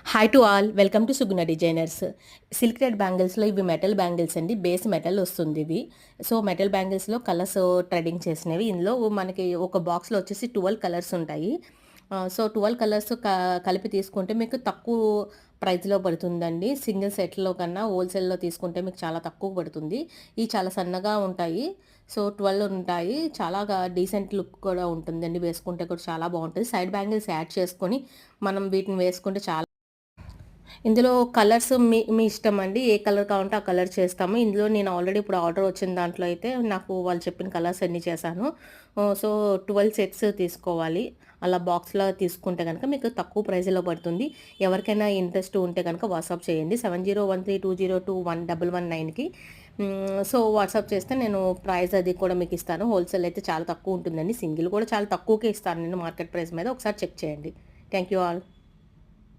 Hi to all, welcome to Suguna designers. Silk thread బ్యాంగిల్స్లో ఇవి metal bangles అండి. Base metal వస్తుంది ఇది. సో మెటల్ బ్యాంగిల్స్లో కలర్స్ థ్రెడింగ్ చేసినవి. ఇందులో మనకి ఒక బాక్స్లో వచ్చేసి 12 కలర్స్ ఉంటాయి. సో 12 కలర్స్ కలిపి తీసుకుంటే మీకు తక్కువ ప్రైస్లో పడుతుందండి. సింగిల్ సెట్లో కన్నా హోల్సేల్లో తీసుకుంటే మీకు చాలా తక్కువ పడుతుంది. ఇవి చాలా సన్నగా ఉంటాయి. సో 12 ఉంటాయి. చాలా డీసెంట్ లుక్ కూడా ఉంటుందండి. వేసుకుంటే కూడా చాలా బాగుంటుంది. సైడ్ బ్యాంగిల్స్ యాడ్ చేసుకొని మనం వీటిని వేసుకుంటే చాలా. ఇందులో కలర్స్ మీ మీ ఇష్టం అండి. ఏ కలర్ కావాలంటే ఆ కలర్ చేస్తాము. ఇందులో నేను ఆల్రెడీ ఇప్పుడు ఆర్డర్ వచ్చిన దాంట్లో అయితే నాకు వాళ్ళు చెప్పిన కలర్స్ అన్నీ చేశాను. సో 12 సెట్స్ తీసుకోవాలి. అలా బాక్స్‌లో తీసుకుంటే గనక మీకు తక్కువ ప్రైస్‌లో పడుతుంది. ఎవరికైనా ఇంట్రెస్ట్ ఉంటే గనక వాట్సాప్ చేయండి. 7013202119కి. సో వాట్సాప్ చేస్తే నేను ప్రైస్ అది కూడా మీకు ఇస్తాను. హోల్సేల్ అయితే చాలా తక్కువ ఉంటుందండి. సింగిల్ కూడా చాలా తక్కువకే ఇస్తాను నేను మార్కెట్ ప్రైస్ మీద. ఒకసారి చెక్ చేయండి. Thank you all.